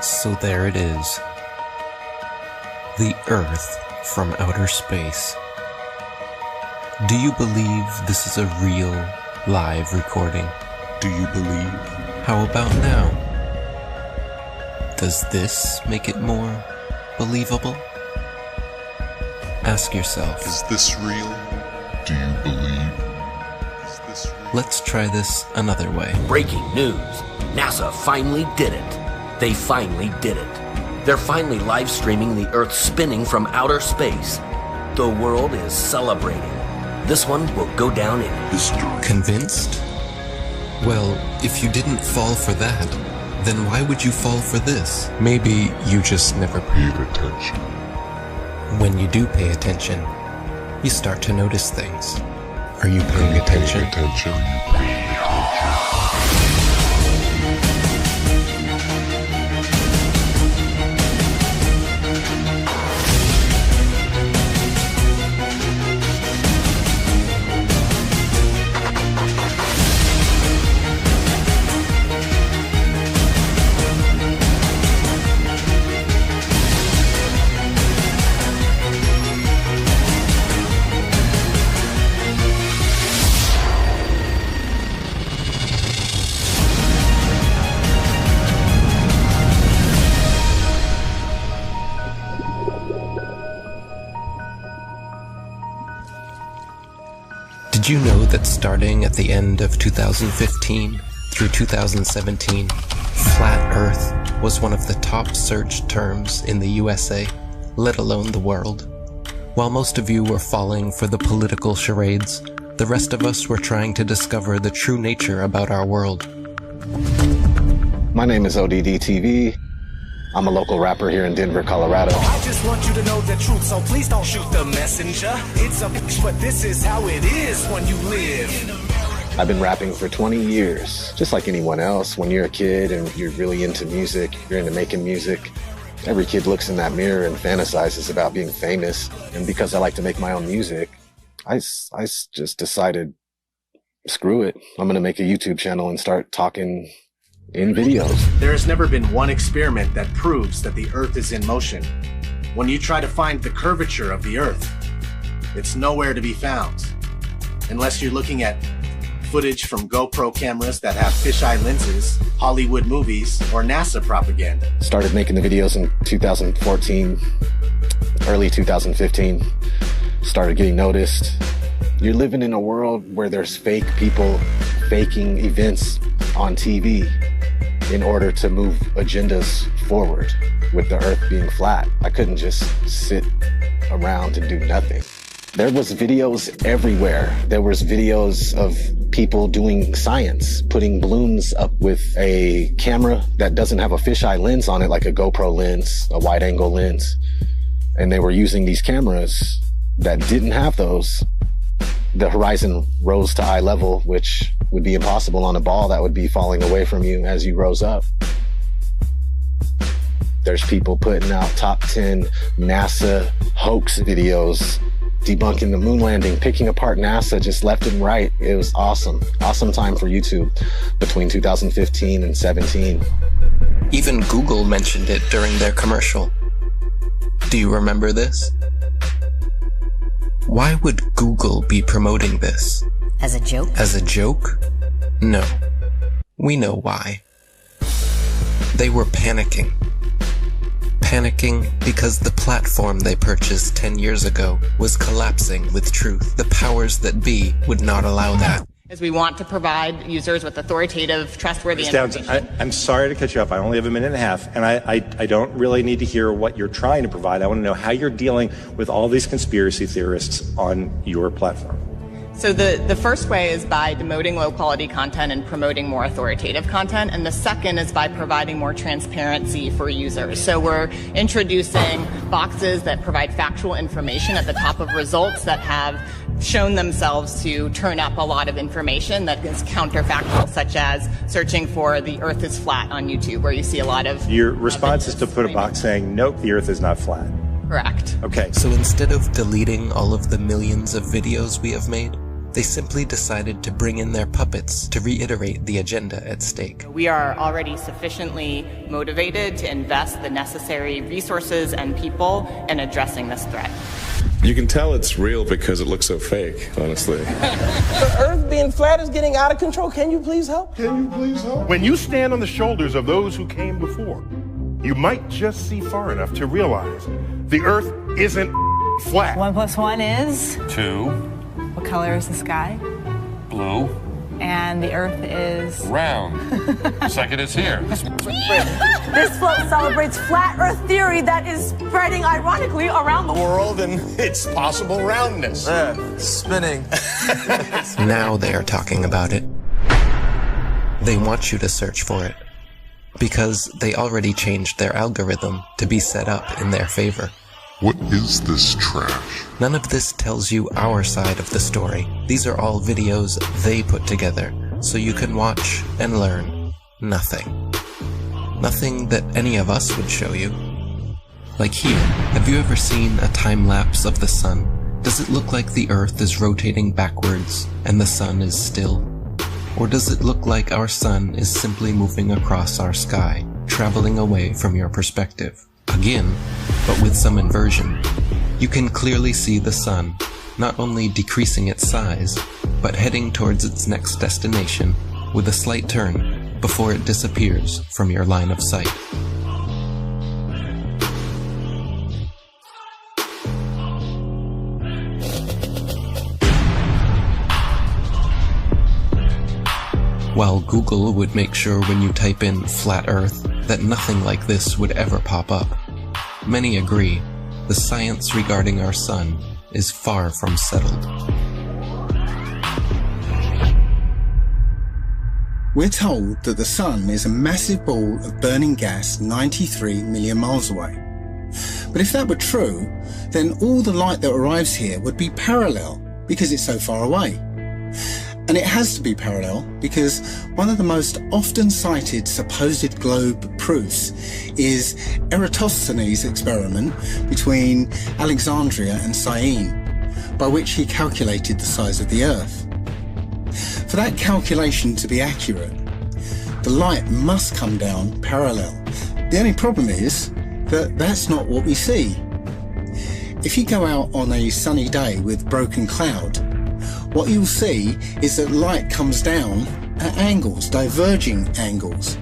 So there it is. The Earth from outer space. Do you believe this is a real, live recording? Do you believe? How about now? Does this make it more believable? Ask yourself, is this real? Do you believe? Is this real? Let's try this another way. Breaking news. NASA finally did it. They finally did it. They're finally live streaming the Earth spinning from outer space. The world is celebrating. This one will go down in history. Convinced? Well, if you didn't fall for that, then why would you fall for this? Maybe you just never paid attention. When you do pay attention, you start to notice things. Are you paying attention? Are you paying attention? Did you know that starting at the end of 2015 through 2017, Flat Earth was one of the top searched terms in the USA, let alone the world? While most of you were falling for the political charades, the rest of us were trying to discover the true nature about our world. My name is ODD TV. I'm a local rapper here in Denver, Colorado. I just want you to know the truth, so please don't shoot the messenger. It's a bitch, but this is how it is when you live. I've been rapping for 20 years, just like anyone else. When you're a kid and you're really into music, you're into making music, every kid looks in that mirror and fantasizes about being famous. And because I like to make my own music, I just decided, screw it. I'm going to make a YouTube channel and start talking in videos. There has never been one experiment that proves that the Earth is in motion. When you try to find the curvature of the Earth, it's nowhere to be found. Unless you're looking at footage from GoPro cameras that have fisheye lenses, Hollywood movies, or NASA propaganda. Started making the videos in 2014, early 2015. Started getting noticed. You're living in a world where there's fake people faking events on TV in order to move agendas forward. With the Earth being flat, I couldn't just sit around and do nothing. There was videos everywhere. There was videos of people doing science, putting balloons up with a camera that doesn't have a fisheye lens on it, like a GoPro lens, a wide angle lens. And they were using these cameras that didn't have those. The horizon rose to eye level, which would be impossible on a ball that would be falling away from you as you rose up. There's people putting out top 10 NASA hoax videos, debunking the moon landing, picking apart NASA just left and right. It was awesome. Awesome time for YouTube between 2015 and 17. Even Google mentioned it during their commercial. Do you remember this? Why would Google be promoting this? As a joke? As a joke? No. We know why. They were panicking. Panicking because the platform they purchased 10 years ago was collapsing with truth. The powers that be would not allow that. As we want to provide users with authoritative, trustworthy information. I'm sorry to cut you off. I only have a minute and a half, and I don't really need to hear what you're trying to provide. I want to know how you're dealing with all these conspiracy theorists on your platform. So the first way is by demoting low-quality content and promoting more authoritative content, and the second is by providing more transparency for users. So we're introducing boxes that provide factual information at the top of results that have shown themselves to turn up a lot of information that is counterfactual, such as searching for the Earth is flat on YouTube, where you see a lot of... Your response is to put a box saying, nope, the Earth is not flat. Correct. Okay. So instead of deleting all of the millions of videos we have made, They simply decided to bring in their puppets to reiterate the agenda at stake. We are already sufficiently motivated to invest the necessary resources and people in addressing this threat. You can tell it's real because it looks so fake, honestly. The Earth being flat is getting out of control. Can you please help? When you stand on the shoulders of those who came before, you might just see far enough to realize the Earth isn't flat. 1 + 1 is? 2. What color is the sky? Blue. And the Earth is? Round. Second is here. This float celebrates flat Earth theory that is spreading ironically around the world And its possible roundness. Spinning. Now they are talking about it. They want you to search for it, because they already changed their algorithm to be set up in their favor. What is this trash? None of this tells you our side of the story. These are all videos they put together, so you can watch and learn nothing. Nothing that any of us would show you. Like here, have you ever seen a time lapse of the sun? Does it look like the Earth is rotating backwards and the sun is still? Or does it look like our sun is simply moving across our sky, traveling away from your perspective? Again, but with some inversion. You can clearly see the sun, not only decreasing its size, but heading towards its next destination with a slight turn before it disappears from your line of sight. While Google would make sure when you type in flat Earth that nothing like this would ever pop up, many agree the science regarding our sun is far from settled. We're told that the sun is a massive ball of burning gas 93 million miles away. But if that were true, then all the light that arrives here would be parallel because it's so far away. And it has to be parallel because one of the most often cited supposed globe proofs is Eratosthenes' experiment between Alexandria and Syene, by which he calculated the size of the Earth. For that calculation to be accurate, the light must come down parallel. The only problem is that that's not what we see. If you go out on a sunny day with broken cloud, what you'll see is that light comes down at angles, diverging angles.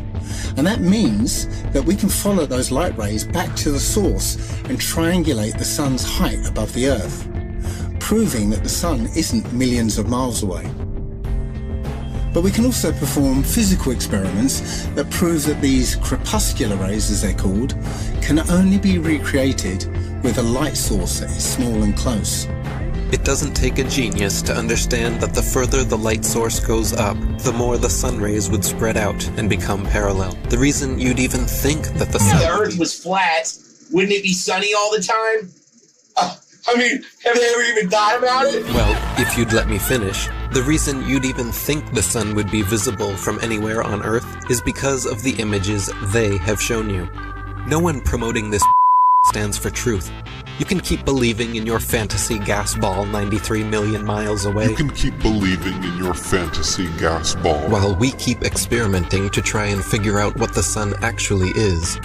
And that means that we can follow those light rays back to the source and triangulate the sun's height above the Earth, proving that the sun isn't millions of miles away. But we can also perform physical experiments that prove that these crepuscular rays, as they're called, can only be recreated with a light source that is small and close. It doesn't take a genius to understand that the further the light source goes up, the more the sun rays would spread out and become parallel. The reason you'd even think that the sun... If the Earth was flat, wouldn't it be sunny all the time? I mean, have they ever even thought about it? Well, if you'd let me finish, the reason you'd even think the sun would be visible from anywhere on Earth is because of the images they have shown you. No one promoting this stands for truth. You can keep believing in your fantasy gas ball 93 million miles away. You can keep believing in your fantasy gas ball. While we keep experimenting to try and figure out what the sun actually is,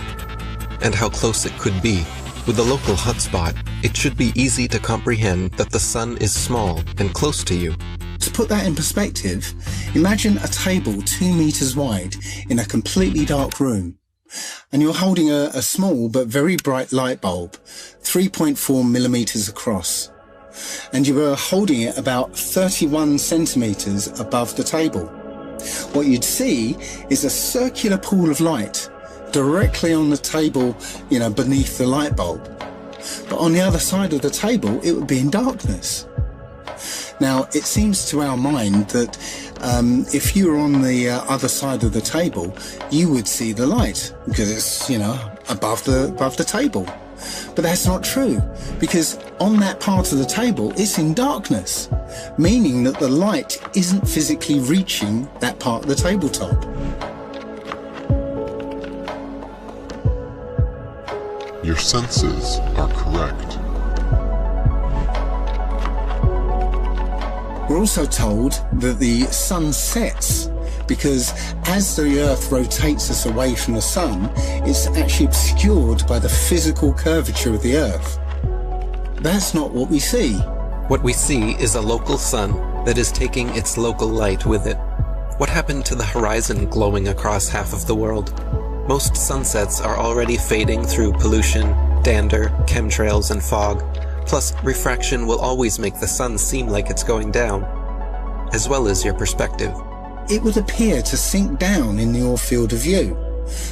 and how close it could be. With a local hotspot, it should be easy to comprehend that the sun is small and close to you. To put that in perspective, imagine a table 2 meters wide in a completely dark room. And you're holding a small but very bright light bulb, 3.4 millimeters across. And you are holding it about 31 centimeters above the table. What you'd see is a circular pool of light directly on the table, beneath the light bulb. But on the other side of the table, it would be in darkness. Now, it seems to our mind that if you were on the other side of the table, you would see the light because it's, above the table. But that's not true, because on that part of the table, it's in darkness, meaning that the light isn't physically reaching that part of the tabletop. Your senses are correct. We're also told that the sun sets because as the Earth rotates us away from the sun, it's actually obscured by the physical curvature of the Earth. That's not what we see. What we see is a local sun that is taking its local light with it. What happened to the horizon glowing across half of the world? Most sunsets are already fading through pollution, dander, chemtrails, and fog. Plus, refraction will always make the sun seem like it's going down, as well as your perspective. It would appear to sink down in your field of view.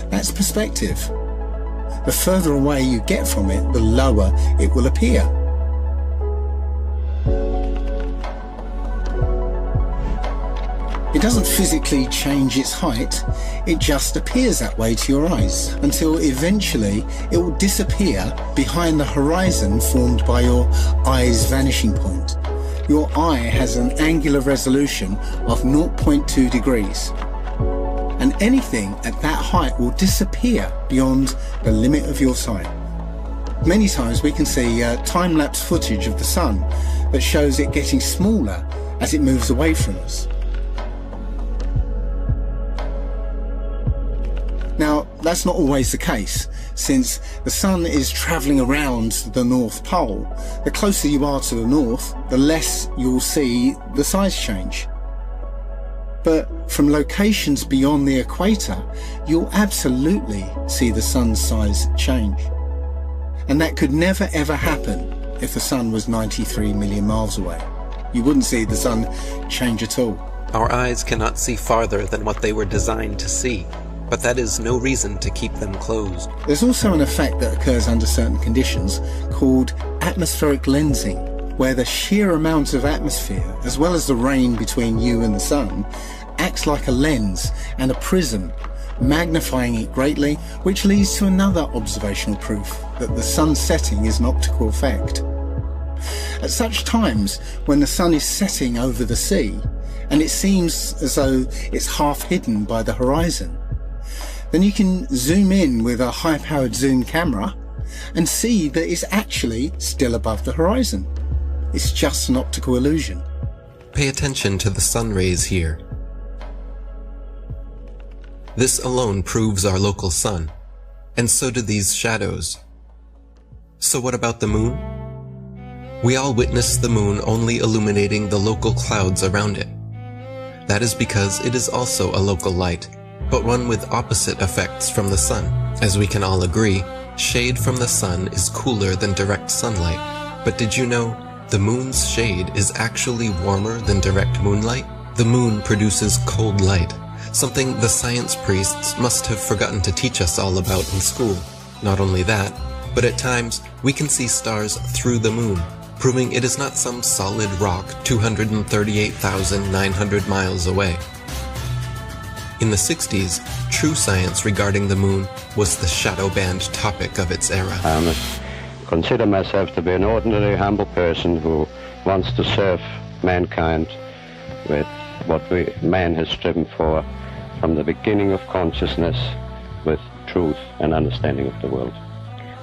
That's perspective. The further away you get from it, the lower it will appear. It doesn't physically change its height, it just appears that way to your eyes, until eventually it will disappear behind the horizon formed by your eye's vanishing point. Your eye has an angular resolution of 0.2 degrees, and anything at that height will disappear beyond the limit of your sight. Many times we can see time-lapse footage of the sun that shows it getting smaller as it moves away from us. Now, that's not always the case, since the sun is travelling around the North Pole. The closer you are to the north, the less you'll see the size change. But from locations beyond the equator, you'll absolutely see the sun's size change. And that could never ever happen if the sun was 93 million miles away. You wouldn't see the sun change at all. Our eyes cannot see farther than what they were designed to see. But that is no reason to keep them closed. There's also an effect that occurs under certain conditions called atmospheric lensing, where the sheer amount of atmosphere, as well as the rain between you and the sun, acts like a lens and a prism, magnifying it greatly, which leads to another observational proof that the sun setting is an optical effect. At such times, when the sun is setting over the sea, and it seems as though it's half hidden by the horizon, then you can zoom in with a high-powered zoom camera and see that it's actually still above the horizon. It's just an optical illusion. Pay attention to the sun rays here. This alone proves our local sun, and so do these shadows. So what about the moon? We all witness the moon only illuminating the local clouds around it. That is because it is also a local light, but one with opposite effects from the sun. As we can all agree, shade from the sun is cooler than direct sunlight. But did you know the moon's shade is actually warmer than direct moonlight? The moon produces cold light, something the science priests must have forgotten to teach us all about in school. Not only that, but at times we can see stars through the moon, proving it is not some solid rock 238,900 miles away. In the 60s, true science regarding the moon was the shadow band topic of its era. I must consider myself to be an ordinary, humble person who wants to serve mankind with what man has striven for from the beginning of consciousness, with truth and understanding of the world.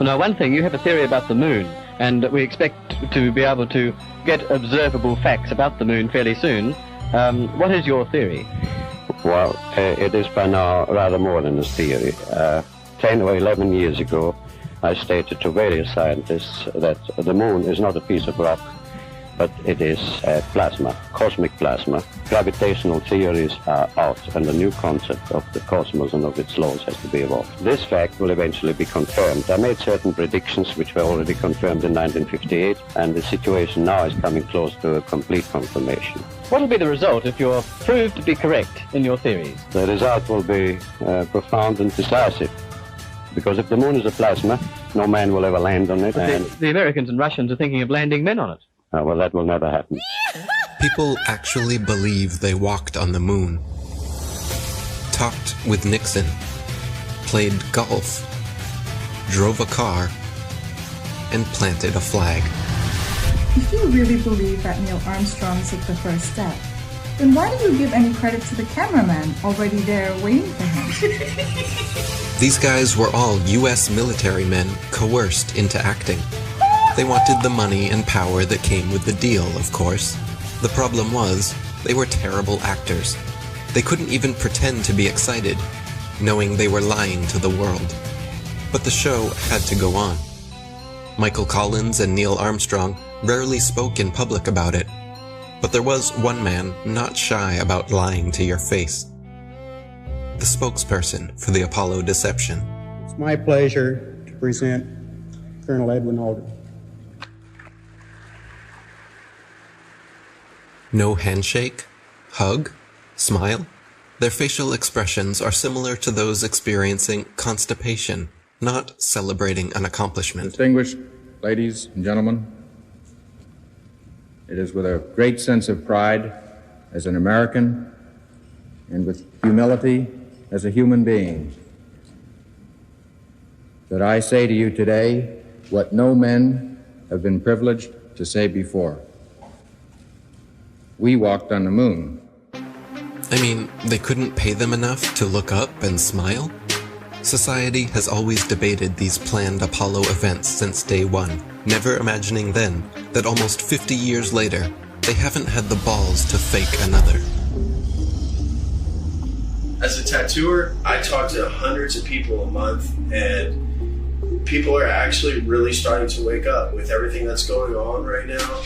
Well, now, one thing, you have a theory about the moon, and we expect to be able to get observable facts about the moon fairly soon. What is your theory? Well, it is by now rather more than a theory. 10 or 11 years ago, I stated to various scientists that the moon is not a piece of rock, but it is plasma, cosmic plasma. Gravitational theories are out, and the new concept of the cosmos and of its laws has to be evolved. This fact will eventually be confirmed. I made certain predictions which were already confirmed in 1958, and the situation now is coming close to a complete confirmation. What will be the result if you're proved to be correct in your theories? The result will be profound and decisive. Because if the moon is a plasma, no man will ever land on it. And the Americans and Russians are thinking of landing men on it. Well, that will never happen. People actually believe they walked on the moon, talked with Nixon, played golf, drove a car, and planted a flag. If you really believe that Neil Armstrong took the first step, then why do you give any credit to the cameraman already there waiting for him? These guys were all U.S. military men coerced into acting. They wanted the money and power that came with the deal, of course. The problem was, they were terrible actors. They couldn't even pretend to be excited, knowing they were lying to the world. But the show had to go on. Michael Collins and Neil Armstrong rarely spoke in public about it, but there was one man not shy about lying to your face. The spokesperson for the Apollo deception. It's my pleasure to present Colonel Edwin Aldrin. No handshake, hug, smile. Their facial expressions are similar to those experiencing constipation, not celebrating an accomplishment. Distinguished ladies and gentlemen, it is with a great sense of pride as an American and with humility as a human being that I say to you today what no men have been privileged to say before. We walked on the moon. I mean, they couldn't pay them enough to look up and smile? Society has always debated these planned Apollo events since day one, never imagining then that almost 50 years later, they haven't had the balls to fake another. As a tattooer, I talk to hundreds of people a month, and people are actually really starting to wake up with everything that's going on right now.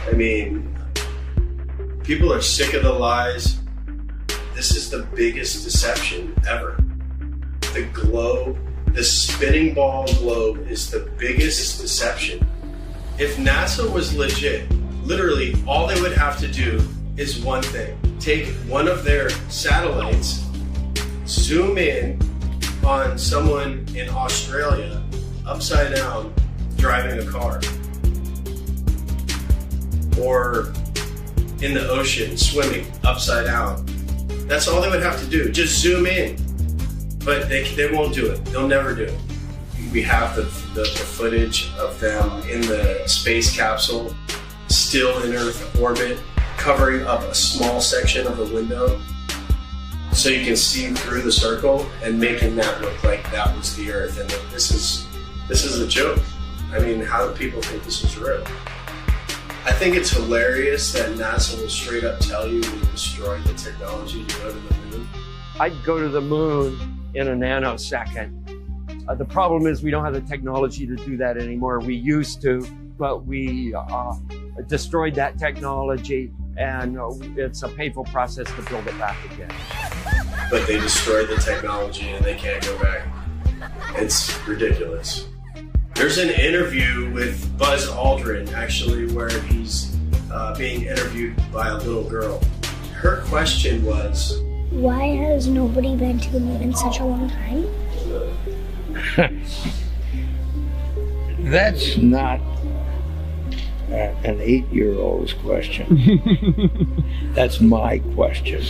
I mean, people are sick of the lies. This is the biggest deception ever. The globe, the spinning ball globe, is the biggest deception. If NASA was legit, literally all they would have to do is one thing. Take one of their satellites, zoom in on someone in Australia, upside down, driving a car. Or in the ocean, swimming, upside down. That's all they would have to do, just zoom in. But they won't do it, they'll never do it. We have the footage of them in the space capsule, still in Earth orbit, covering up a small section of the window so you can see through the circle and making that look like that was the Earth. And this is a joke. I mean, how do people think this is real? I think it's hilarious that NASA will straight up tell you we destroyed the technology to go to the moon. I'd go to the moon in a nanosecond. The problem is we don't have the technology to do that anymore. We used to, but we destroyed that technology, and it's a painful process to build it back again. But they destroyed the technology and they can't go back. It's ridiculous. There's an interview with Buzz Aldrin, actually, where he's being interviewed by a little girl. Her question was, why has nobody been to the moon in such a long time? That's not an 8-year-old's question. That's my question.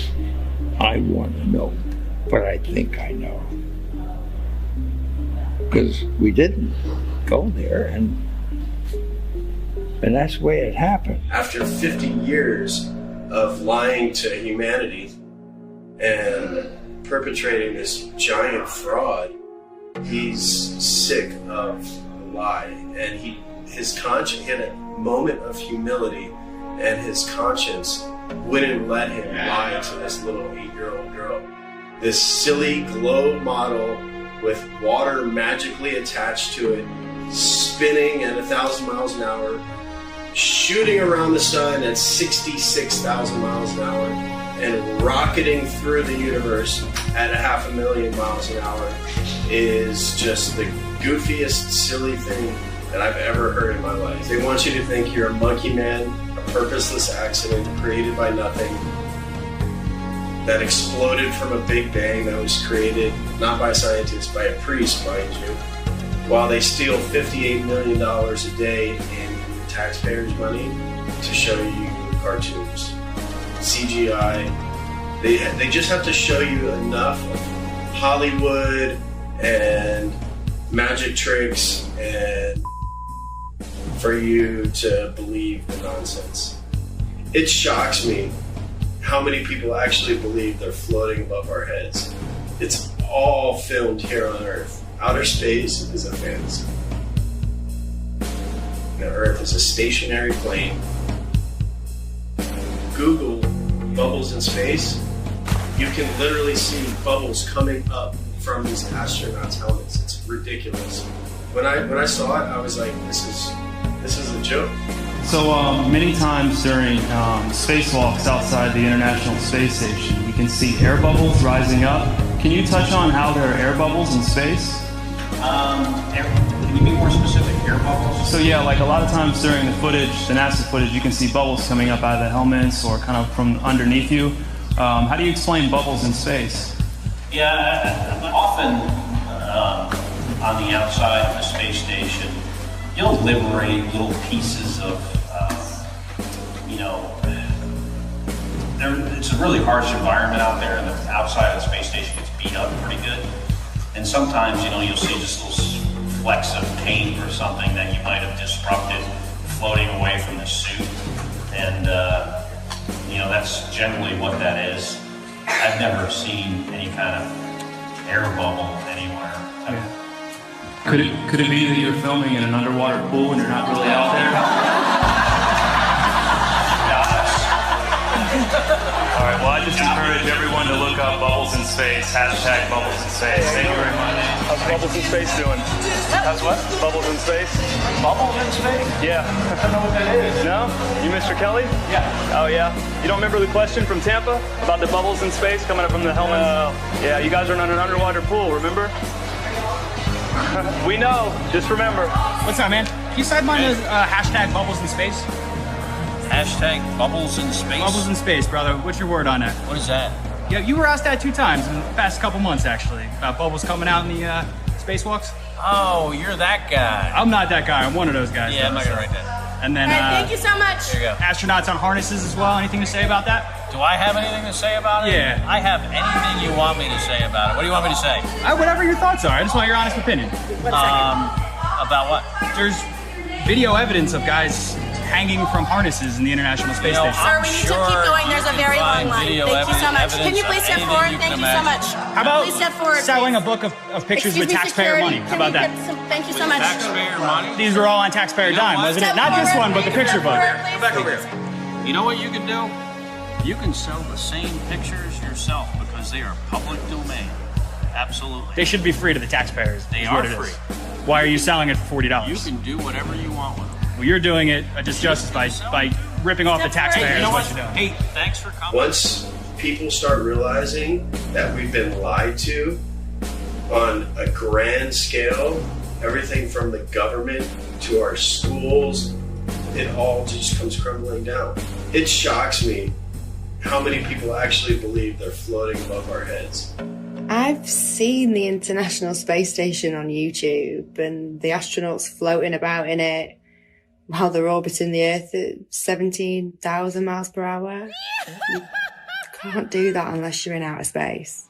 I want to know, but I think I know. Because we didn't go there, and that's the way it happened. After 50 years of lying to humanity and perpetrating this giant fraud, he's sick of the lie, and his conscience, he had a moment of humility, and his conscience wouldn't let him lie to this little 8-year-old girl. This silly globe model with water magically attached to it, spinning at 1,000 miles an hour, shooting around the sun at 66,000 miles an hour, and rocketing through the universe at 500,000 miles an hour is just the goofiest, silly thing that I've ever heard in my life. They want you to think you're a monkey man, a purposeless accident created by nothing, that exploded from a big bang that was created not by scientists, by a priest, mind you, while they steal $58 million a day in taxpayers' money to show you cartoons. CGI. They just have to show you enough of Hollywood and magic tricks and for you to believe the nonsense. It shocks me how many people actually believe they're floating above our heads. It's all filmed here on Earth. Outer space is a fantasy. The Earth is a stationary plane Google bubbles in space, you can literally see bubbles coming up from these astronauts' helmets. It's ridiculous. When I saw it, I was like, this is a joke. So many times during spacewalks outside the International Space Station, we can see air bubbles rising up. Can you touch on how there are air bubbles in space? Can you be more specific? Air bubbles? So yeah, like a lot of times during the footage, the NASA footage, you can see bubbles coming up out of the helmets or kind of from underneath you. How do you explain bubbles in space? Yeah, often on the outside of the space station, you'll liberate little pieces of, it's a really harsh environment out there, and the outside of the space station gets beat up pretty good. And sometimes, you'll see just little flecks of paint or something that you might have disrupted floating away from the suit. And, that's generally what that is. I've never seen any kind of air bubble anywhere. Could it be that you're filming in an underwater pool and you're not really out there? All right, well, I just encourage everyone to look up Bubbles in Space, hashtag Bubbles in Space. Thank you very much. How's Bubbles in Space doing? How's what? Bubbles in Space. Bubbles in space? Yeah. I don't know what that is. No? You Mr. Kelly? Yeah. Oh, yeah? You don't remember the question from Tampa about the bubbles in space coming up from the helmets? No. Yeah, you guys are in an underwater pool, remember? We know. Just remember. What's up, man? Can you sideline the hashtag Bubbles in Space? Hashtag bubbles in space? Bubbles in space, brother. What's your word on that? What is that? Yeah, you were asked that 2 times in the past couple months, actually, about bubbles coming out in the spacewalks. Oh, you're that guy. I'm not that guy. I'm one of those guys. Yeah, I'm not gonna write that. And then, thank you so much. There you go. Astronauts on harnesses as well. Anything to say about that? Do I have anything to say about it? Yeah. I have anything you want me to say about it. What do you want me to say? Whatever your thoughts are. I just want your honest opinion. About what? There's video evidence of guys hanging from harnesses in the International Space Station. Sir, we need to keep going. There's a very long line. Thank you so much. Can you please step forward? Thank you so much. How about please step forward, selling a book of pictures with taxpayer money? How about that? Thank you so much. Taxpayer money? These were all on taxpayer dime, wasn't it? Not this one, but the picture book. Come back over here. You know what you can do? You can sell the same pictures yourself because they are public domain. Absolutely. They should be free to the taxpayers. They are free. Why are you selling it for $40? You can do whatever you want with them. Well, you're doing it a disjustice by ripping off the taxpayers. Hey, you know what you're doing. Hey, thanks for coming. Once people start realizing that we've been lied to on a grand scale, everything from the government to our schools, it all just comes crumbling down. It shocks me how many people actually believe they're floating above our heads. I've seen the International Space Station on YouTube and the astronauts floating about in it while they're orbiting the Earth at 17,000 miles per hour. You can't do that unless you're in outer space.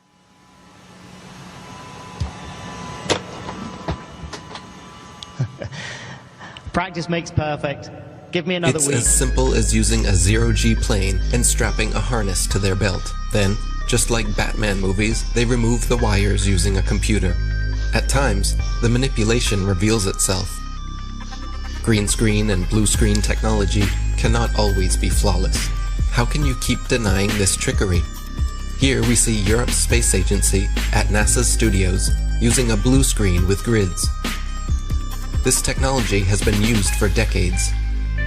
Practice makes perfect. Give me another It's week. as simple as using a zero-G plane and strapping a harness to their belt. Then, just like Batman movies, they remove the wires using a computer. At times, the manipulation reveals itself. Green screen and blue screen technology cannot always be flawless. How can you keep denying this trickery? Here we see Europe's space agency at NASA's studios using a blue screen with grids. This technology has been used for decades.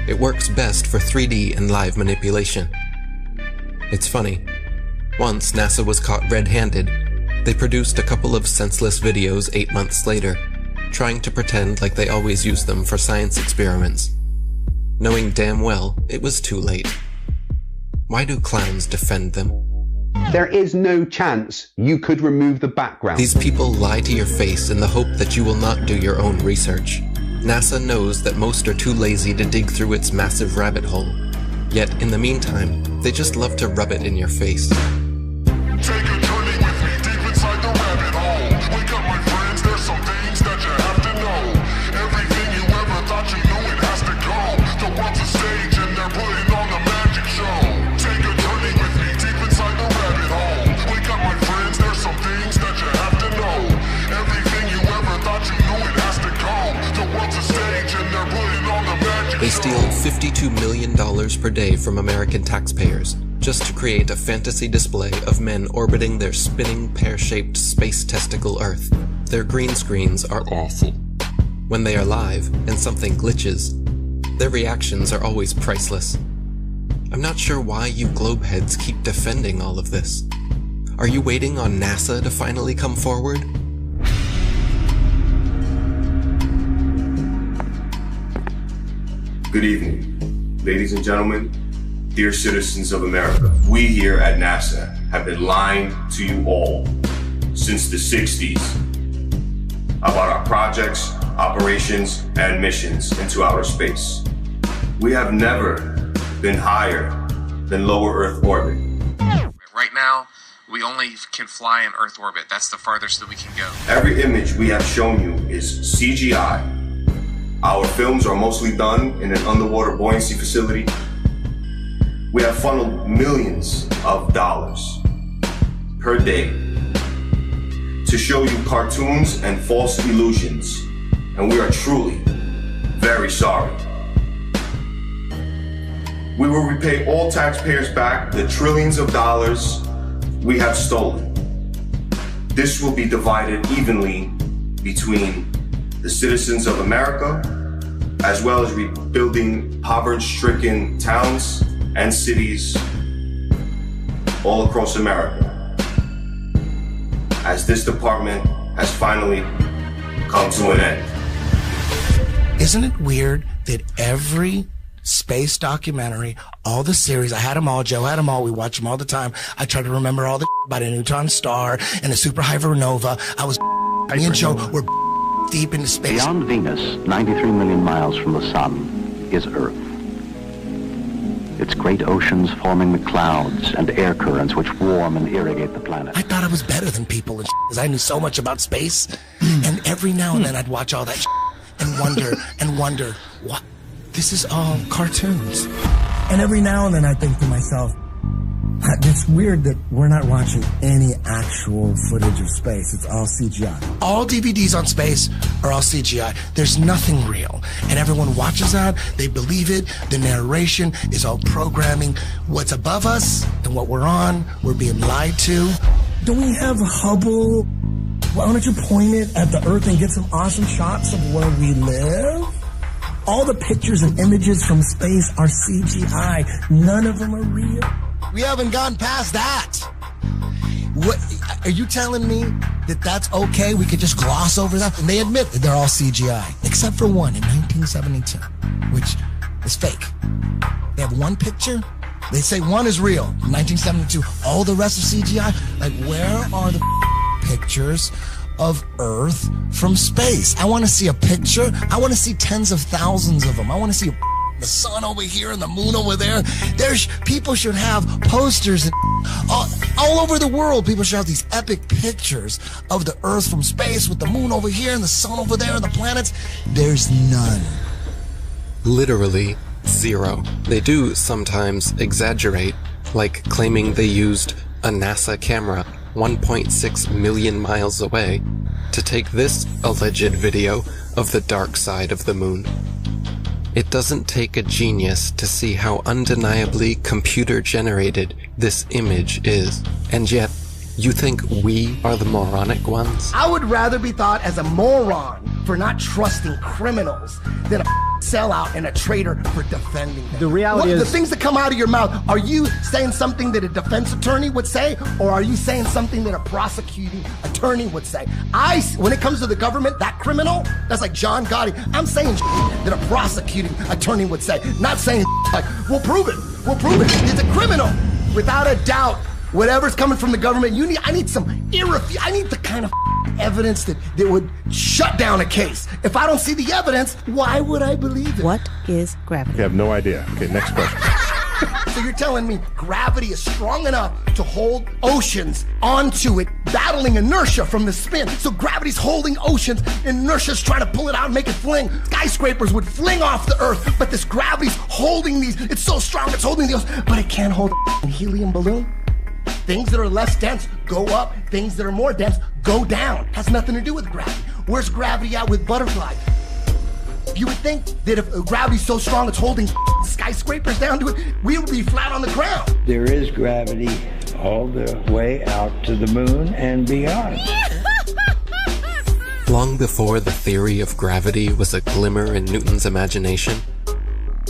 It works best for 3D and live manipulation. It's funny. Once NASA was caught red-handed, they produced a couple of senseless videos 8 months later, trying to pretend like they always use them for science experiments, knowing damn well it was too late. Why do clowns defend them? There is no chance you could remove the background. These people lie to your face in the hope that you will not do your own research. NASA knows that most are too lazy to dig through its massive rabbit hole. Yet, in the meantime, they just love to rub it in your face. Take a journey with me deep inside the rabbit hole. Wake up, my friends, there's some things that you have to know. Everything you ever thought you knew, it has to go. The world's a stage and they're putting on the magic show. Take a journey with me deep inside the rabbit hole. Wake up, my friends, there's some things that you have to know. Everything you ever thought you knew, it has to go. The world's a stage and they're putting on the magic They steal $52 million per day from American taxpayers just to create a fantasy display of men orbiting their spinning pear-shaped space testicle Earth. Their green screens are awful. When they are live and something glitches, their reactions are always priceless. I'm not sure why you globeheads keep defending all of this. Are you waiting on NASA to finally come forward? Good evening, ladies and gentlemen, dear citizens of America. We here at NASA have been lying to you all since the 60s about our projects, operations, and missions into outer space. We have never been higher than lower Earth orbit. Right now, we only can fly in Earth orbit. That's the farthest that we can go. Every image we have shown you is CGI. Our films are mostly done in an underwater buoyancy facility. We have funneled millions of dollars per day to show you cartoons and false illusions, and we are truly very sorry. We will repay all taxpayers back the trillions of dollars we have stolen. This will be divided evenly between the citizens of America, as well as rebuilding poverty-stricken towns and cities all across America, as this department has finally come to an end. Isn't it weird that every space documentary, all the series, I had them all, Joe had them all, we watch them all the time. I try to remember all the about a neutron star and a superhypernova. Me and Joe were deep into space. Beyond Venus, 93 million miles from the sun, is Earth. Its great oceans forming the clouds and air currents which warm and irrigate the planet. I thought I was better than people and because I knew so much about space. And every now and then I'd watch all that and wonder, what? This is all cartoons. And every now and then I think to myself, it's weird that we're not watching any actual footage of space. It's all CGI. All DVDs on space are all CGI. There's nothing real. And everyone watches that. They believe it. The narration is all programming. What's above us and what we're on, we're being lied to. Don't we have Hubble? Why don't you point it at the Earth and get some awesome shots of where we live? All the pictures and images from space are CGI. None of them are real. We haven't gone past that. What are you telling me that that's okay? We could just gloss over that? And they admit that they're all CGI, except for one in 1972, which is fake. They have one picture. They say one is real, 1972. All the rest is CGI. Like, where are the pictures of Earth from space? I want to see a picture. I want to see tens of thousands of them. I want to see the sun over here and the moon over there. People should have posters and all over the world. People should have these epic pictures of the Earth from space with the moon over here and the sun over there and the planets. There's none. Literally zero. They do sometimes exaggerate, like claiming they used a NASA camera 1.6 million miles away to take this alleged video of the dark side of the moon. It doesn't take a genius to see how undeniably computer-generated this image is. And yet, you think we are the moronic ones? I would rather be thought as a moron for not trusting criminals than a sellout and a traitor for defending them. The reality is... The things that come out of your mouth, are you saying something that a defense attorney would say, or are you saying something that a prosecuting attorney would say? When it comes to the government, that criminal, that's like John Gotti, I'm saying that a prosecuting attorney would say, not saying like, we'll prove it, it's a criminal. Without a doubt, whatever's coming from the government, I need the kind of evidence that would shut down a case. If I don't see the evidence, why would I believe it? What is gravity? You have no idea. Okay, next question. So you're telling me gravity is strong enough to hold oceans onto it, battling inertia from the spin. So gravity's holding oceans, inertia's trying to pull it out and make it fling. Skyscrapers would fling off the Earth, but this gravity's holding these. It's so strong, it's holding the ocean, but it can't hold a helium balloon. Things that are less dense go up, things that are more dense go down. Has nothing to do with gravity. Where's gravity at with butterflies? You would think that if gravity's so strong it's holding skyscrapers down to it, we would be flat on the ground. There is gravity all the way out to the moon and beyond. Long before the theory of gravity was a glimmer in Newton's imagination,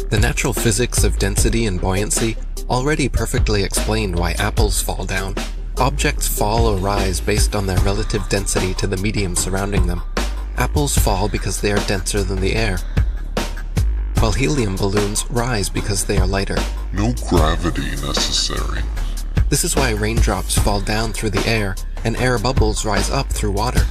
the natural physics of density and buoyancy already perfectly explained why apples fall down. Objects fall or rise based on their relative density to the medium surrounding them. Apples fall because they are denser than the air, while helium balloons rise because they are lighter. No gravity necessary. This is why raindrops fall down through the air and air bubbles rise up through water.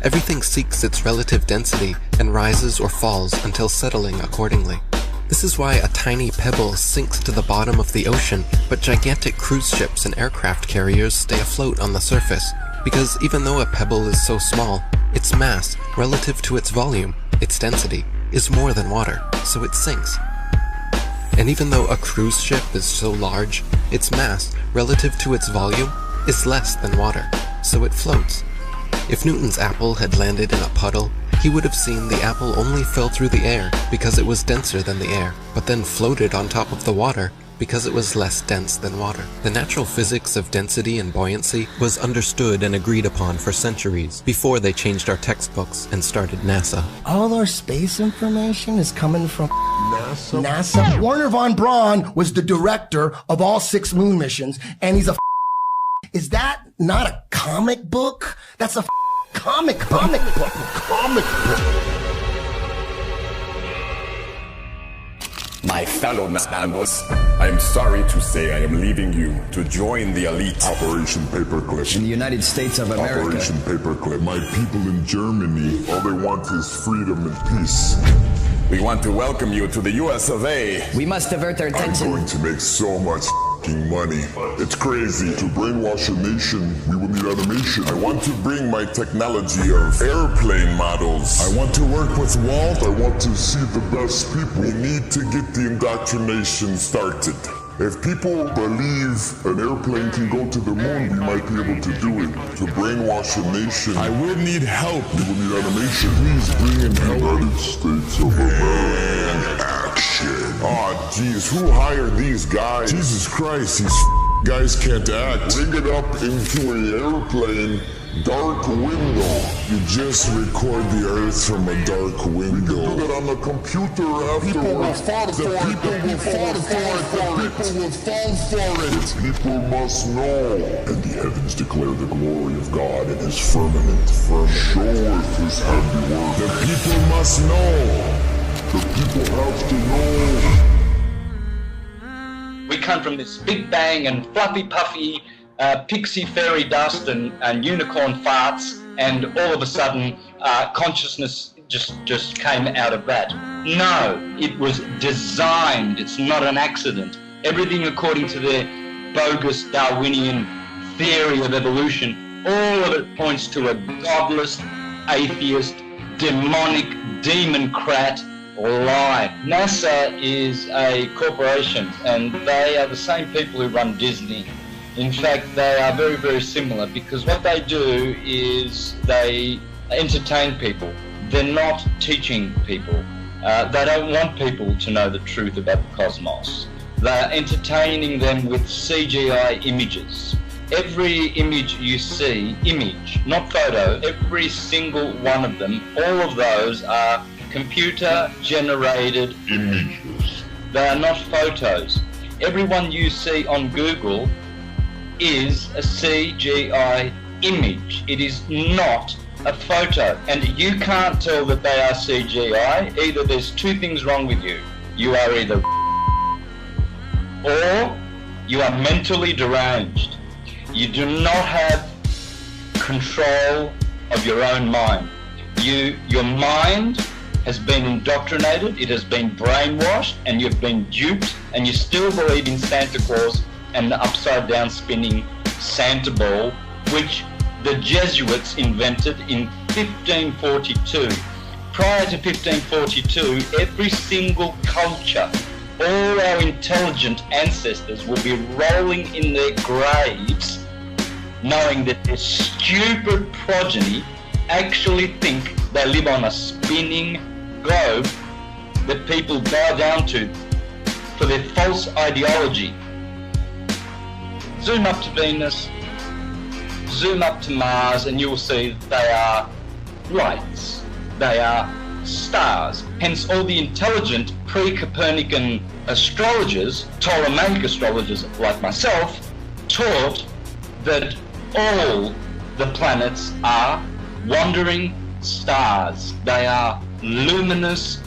Everything seeks its relative density and rises or falls until settling accordingly. This is why a tiny pebble sinks to the bottom of the ocean, but gigantic cruise ships and aircraft carriers stay afloat on the surface. Because even though a pebble is so small, its mass, relative to its volume, its density, is more than water, so it sinks. And even though a cruise ship is so large, its mass, relative to its volume, is less than water, so it floats. If Newton's apple had landed in a puddle, he would have seen the apple only fell through the air because it was denser than the air, but then floated on top of the water because it was less dense than water. The natural physics of density and buoyancy was understood and agreed upon for centuries before they changed our textbooks and started NASA. All our space information is coming from NASA. Wernher von Braun was the director of all 6 moon missions, and he's a Is that not a comic book? That's a comic book. My fellow Nanos, I am sorry to say I am leaving you to join the elite. Operation Paperclip. In the United States of America. Operation Paperclip. My people in Germany, all they want is freedom and peace. We want to welcome you to the US of A. We must divert their attention. I'm going to make so much money. It's crazy. To brainwash a nation, we will need animation. I want to bring my technology of airplane models. I want to work with Walt. I want to see the best people. We need to get the indoctrination started. If people believe an airplane can go to the moon, we might be able to do it. To brainwash a nation, I will need help. We will need animation. Please bring in help. United States of America. Action. Oh, geez, who hired these guys? Jesus Christ, these guys can't act. Bring it up into an airplane. Dark window. You just record the Earth from a dark window. We can do that on the computer afterwards. People will fall for it. The people will fall for it. The people must know. And the heavens declare the glory of God in his firmament. Showeth his handiwork. The people must know. The people have to know. We come from this big bang and fluffy puffy pixie fairy dust and unicorn farts, and all of a sudden consciousness just came out of that. No, it was designed. It's not an accident. Everything according to their bogus Darwinian theory of evolution, all of it points to a godless, atheist, demonic, demon-crat lie. NASA is a corporation, and they are the same people who run Disney. In fact, they are very, very similar, because what they do is they entertain people. They're not teaching people. They don't want people to know the truth about the cosmos. They're entertaining them with CGI images. Every image you see, image, not photo, every single one of them, all of those are computer-generated images. They are not photos. Everyone you see on Google is a CGI image. It is not a photo. And you can't tell that they are CGI. Either there's 2 things wrong with you. You are either or you are mentally deranged. You do not have control of your own mind. Your mind has been indoctrinated, it has been brainwashed, and you've been duped, and you still believe in Santa Claus and the upside down spinning Santa ball, which the Jesuits invented in 1542. Prior to 1542, every single culture, all our intelligent ancestors will be rolling in their graves knowing that their stupid progeny actually think they live on a spinning globe that people bow down to for their false ideology. Zoom up to Venus, zoom up to Mars, and you will see that they are lights. They are stars. Hence all the intelligent pre-Copernican astrologers, Ptolemaic astrologers like myself, taught that all the planets are wandering stars. They are luminous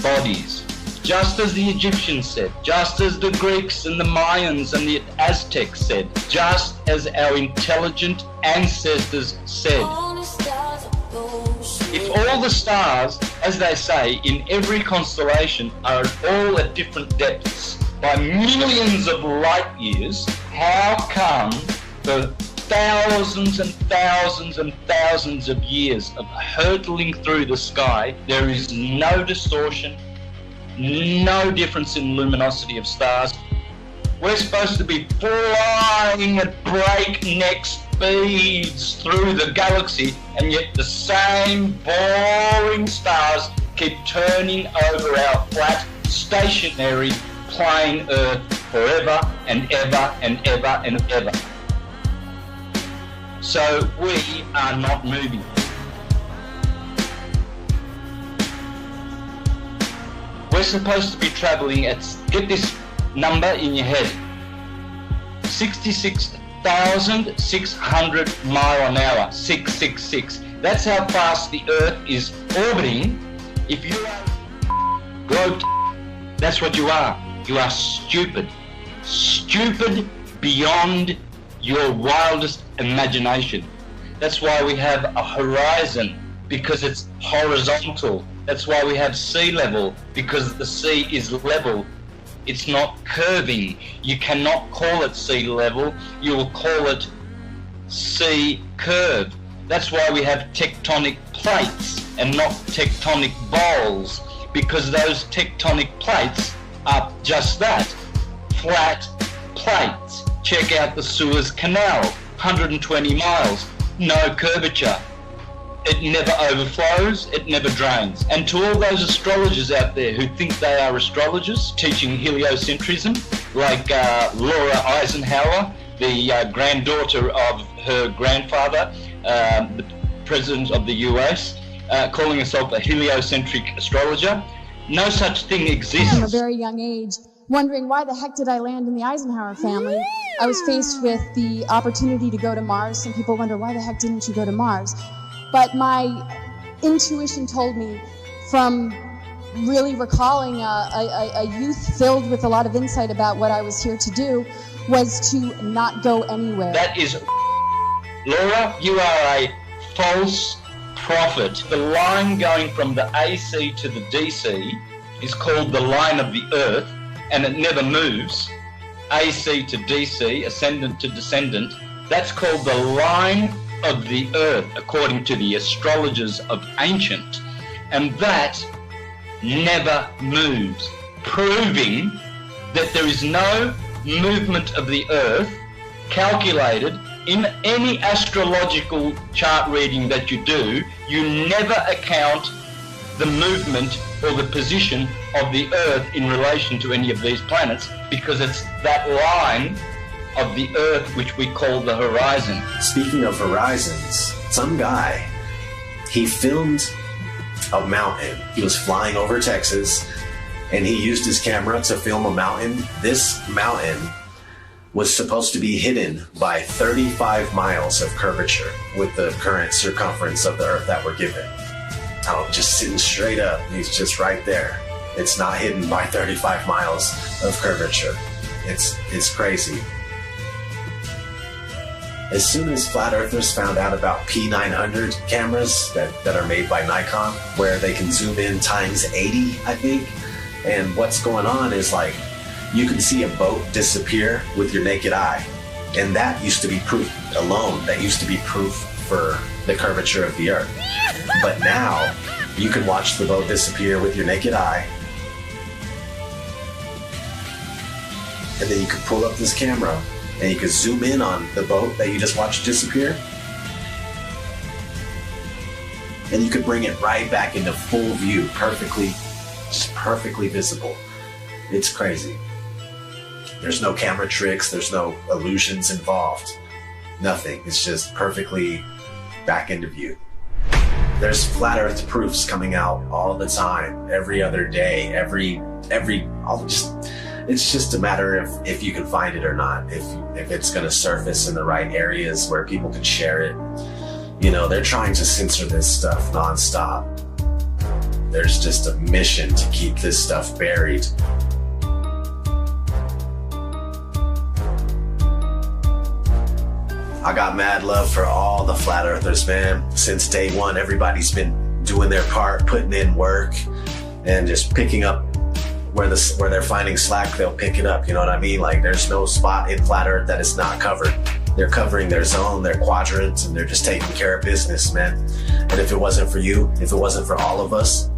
bodies. Just as the Egyptians said, just as the Greeks and the Mayans and the Aztecs said, just as our intelligent ancestors said. If all the stars, as they say, in every constellation are all at different depths by millions of light years, how come the thousands and thousands and thousands of years of hurtling through the sky, there is no distortion, no difference in luminosity of stars? We're supposed to be flying at breakneck speeds through the galaxy, and yet the same boring stars keep turning over our flat, stationary, plain Earth forever and ever and ever and ever. So we are not moving. We're supposed to be traveling at, get this number in your head, 66,600 mile an hour, 666. That's how fast the Earth is orbiting. If you are globe, that's what you are. You are stupid. Stupid beyond your wildest imagination. That's why we have a horizon, because it's horizontal. That's why we have sea level, because the sea is level. It's not curving. You cannot call it sea level. You will call it sea curve. That's why we have tectonic plates and not tectonic bowls, because those tectonic plates are just that, flat plates. Check out the Suez Canal, 120 miles, no curvature. It never overflows, it never drains. And to all those astrologers out there who think they are astrologers, teaching heliocentrism, like Laura Eisenhower, the granddaughter of her grandfather, the president of the US, calling herself a heliocentric astrologer, no such thing exists. From a very young age, wondering why the heck did I land in the Eisenhower family? I was faced with the opportunity to go to Mars. Some people wonder, why the heck didn't you go to Mars? But my intuition told me, from really recalling a youth filled with a lot of insight about what I was here to do, was to not go anywhere. That is, Laura, you are a false prophet. The line going from the AC to the DC is called the line of the Earth, and it never moves. AC to DC, ascendant to descendant, that's called the line of the Earth, according to the astrologers of ancient, and that never moves, proving that there is no movement of the Earth calculated in any astrological chart reading that you do. You never account the movement or the position of the Earth in relation to any of these planets, because it's that line of the Earth which we call the horizon. Speaking of horizons, some guy, he filmed a mountain. He was flying over Texas, and he used his camera to film a mountain. This mountain was supposed to be hidden by 35 miles of curvature with the current circumference of the Earth that we're given. Oh, just sitting straight up. He's just right there. It's not hidden by 35 miles of curvature. It's crazy. As soon as flat earthers found out about P900 cameras that are made by Nikon, where they can zoom in times 80, I think, and what's going on is, like, you can see a boat disappear with your naked eye, and that used to be proof alone. That used to be proof for the curvature of the Earth. But now you can watch the boat disappear with your naked eye, and then you can pull up this camera and you can zoom in on the boat that you just watched disappear, and you could bring it right back into full view, perfectly perfectly visible. It's crazy. There's no camera tricks, there's no illusions involved. Nothing. It's just perfectly back into view. There's flat earth proofs coming out all the time, every other day, it's just a matter of if you can find it or not, if it's going to surface in the right areas where people can share it. You know, they're trying to censor this stuff nonstop. There's just a mission to keep this stuff buried. I got mad love for all the flat earthers, man. Since day one, everybody's been doing their part, putting in work, and just picking up where they're finding slack, they'll pick it up, you know what I mean? Like, there's no spot in flat earth that is not covered. They're covering their zone, their quadrants, and they're just taking care of business, man. And if it wasn't for you, if it wasn't for all of us,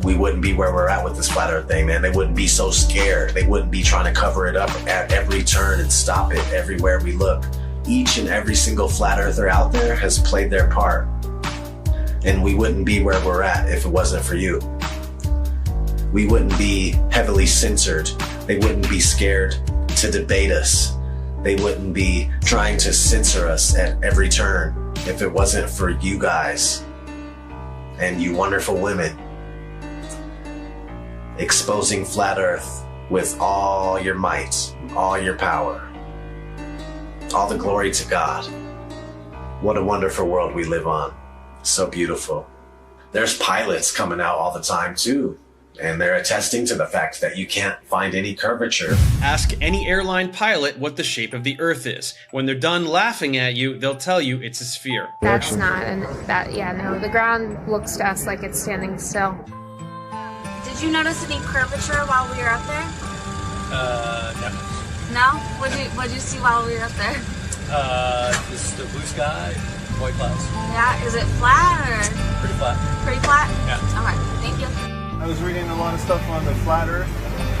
we wouldn't be where we're at with this flat earth thing, man. They wouldn't be so scared. They wouldn't be trying to cover it up at every turn and stop it everywhere we look. Each and every single flat earther out there has played their part. And we wouldn't be where we're at if it wasn't for you. We wouldn't be heavily censored. They wouldn't be scared to debate us. They wouldn't be trying to censor us at every turn if it wasn't for you guys and you wonderful women exposing flat earth with all your might, all your power. All the glory to God. What a wonderful world we live on. So beautiful. There's pilots coming out all the time too, and they're attesting to the fact that you can't find any curvature. Ask any airline pilot what the shape of the Earth is. When they're done laughing at you, they'll tell you it's a sphere. That's not, no, the ground looks to us like it's standing still. Did you notice any curvature while we were up there? No. No? What'd you see while we were up there? Just the blue sky, white clouds. Yeah, is it flat or? Pretty flat. Pretty flat? Yeah. Alright, thank you. I was reading a lot of stuff on the flat earth.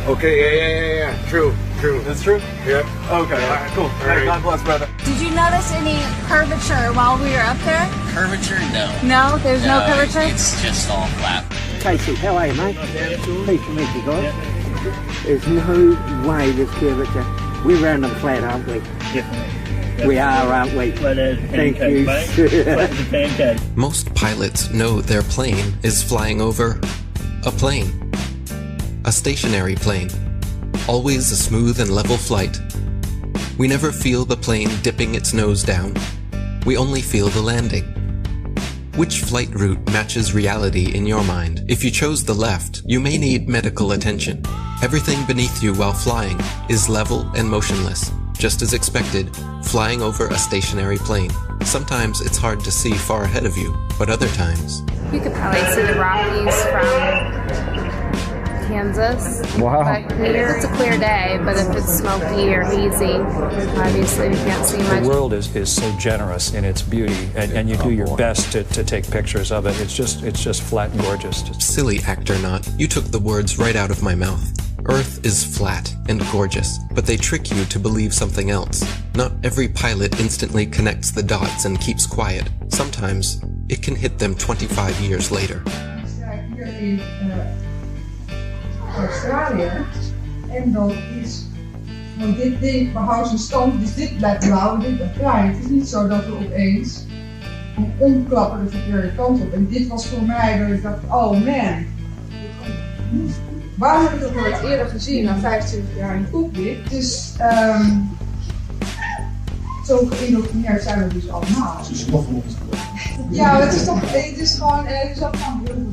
Okay, yeah. True. That's true? Yep. Okay, alright, cool. Hey, God bless, brother. Did you notice any curvature while we were up there? Curvature? No. No? There's no curvature? It's just all flat. Casey, how are you, mate? Pleased to meet you guys. There's no way there's curvature. We're random flat, aren't we? Definitely. We are, aren't we? Flat as a Thank pancake, you. Flat as a pancake. Most pilots know their plane is flying over a plane. A stationary plane. Always a smooth and level flight. We never feel the plane dipping its nose down. We only feel the landing. Which flight route matches reality in your mind? If you chose the left, you may need medical attention. Everything beneath you while flying is level and motionless, just as expected, flying over a stationary plane. Sometimes it's hard to see far ahead of you, but other times... You could probably see the Rockies from Kansas. Wow. But if it's a clear day, but if it's smoky or hazy, obviously we can't see much. The world is so generous in its beauty, and you do your best to take pictures of it. It's just flat and gorgeous. Silly actor not, you took the words right out of my mouth. Earth is flat and gorgeous, but they trick you to believe something else. Not every pilot instantly connects the dots and keeps quiet. Sometimes it can hit them 25 years later. Hier in Australië. En dan is, want dit ding behoudt zijn stand, dus dit blijft blauw en dit blijft bruin. Het is niet zo dat we opeens omklappen de verkeerde kant op. En dit was voor mij dat ik dacht, oh man. Waarom heb ik dat nooit eerder gezien, na 25 jaar in het cockpit? Dus zo geïndoctrineerd zijn we dus allemaal. Ja, het is gewoon heel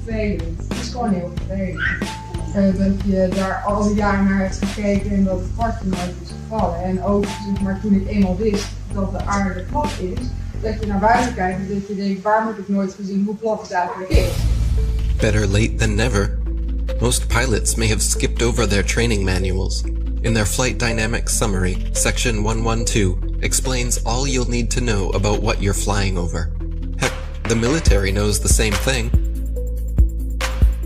vervelend. Het is gewoon heel vervelend. Dat je daar al die jaren naar hebt gekeken en dat het kwartje nooit is gevallen. En ook, zeg maar, toen ik eenmaal wist dat de aarde plat is, dat je naar buiten kijkt en dat je denkt, waarom heb ik nooit gezien hoe plat het eigenlijk is? Better late than never. Most pilots may have skipped over their training manuals. In their Flight Dynamics Summary, Section 112 explains all you'll need to know about what you're flying over. Heck, the military knows the same thing.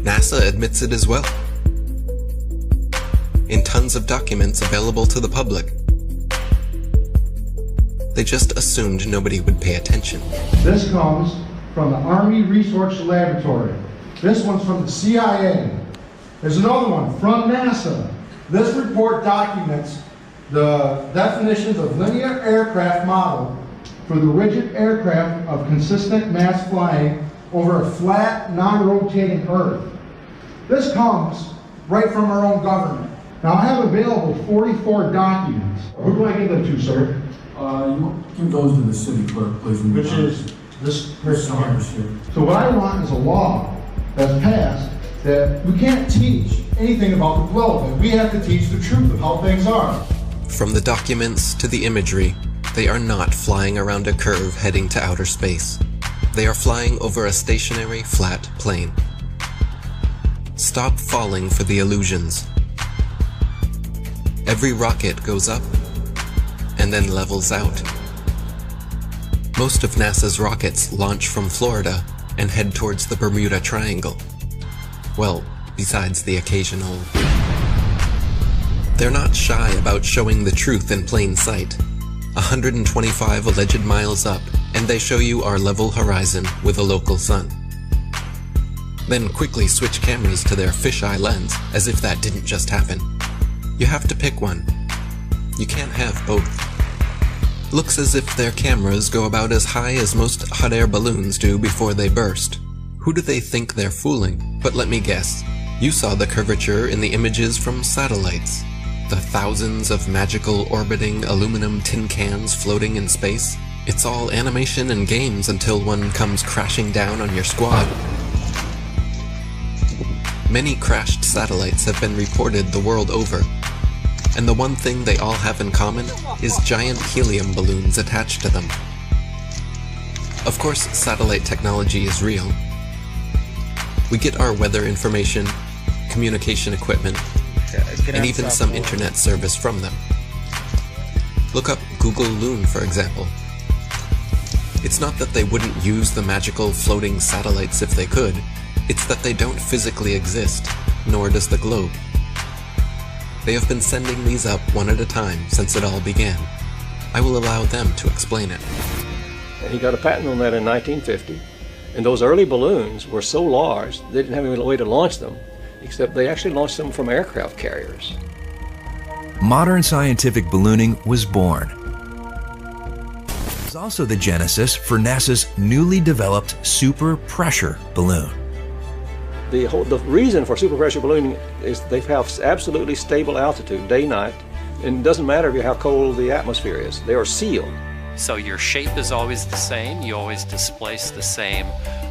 NASA admits it as well. In tons of documents available to the public. They just assumed nobody would pay attention. This comes from the Army Research Laboratory. This one's from the CIA. There's another one from NASA. This report documents the definitions of linear aircraft model for the rigid aircraft of consistent mass flying over a flat, non-rotating Earth. This comes right from our own government. Now I have available 44 documents. Who do I give them to, sir? You give those to the city clerk, please. Which is this person here. So what I want is a law that's passed that we can't teach anything about the globe, and we have to teach the truth of how things are. From the documents to the imagery, they are not flying around a curve heading to outer space. They are flying over a stationary, flat plane. Stop falling for the illusions. Every rocket goes up and then levels out. Most of NASA's rockets launch from Florida and head towards the Bermuda Triangle. Well, besides the occasional... They're not shy about showing the truth in plain sight. 125 alleged miles up, and they show you our level horizon with a local sun. Then quickly switch cameras to their fisheye lens, as if that didn't just happen. You have to pick one. You can't have both. Looks as if their cameras go about as high as most hot air balloons do before they burst. Who do they think they're fooling? But let me guess. You saw the curvature in the images from satellites. The thousands of magical orbiting aluminum tin cans floating in space. It's all animation and games until one comes crashing down on your squad. Many crashed satellites have been reported the world over. And the one thing they all have in common is giant helium balloons attached to them. Of course, satellite technology is real. We get our weather information, communication equipment, and even some internet service from them. Look up Google Loon, for example. It's not that they wouldn't use the magical floating satellites if they could, it's that they don't physically exist, nor does the globe. They have been sending these up one at a time since it all began. I will allow them to explain it. And he got a patent on that in 1950. And those early balloons were so large, they didn't have any way to launch them, except they actually launched them from aircraft carriers. Modern scientific ballooning was born. It was also the genesis for NASA's newly developed super pressure balloon. The reason for super pressure ballooning is they have absolutely stable altitude, day, night, and it doesn't matter how cold the atmosphere is. They are sealed. So your shape is always the same, you always displace the same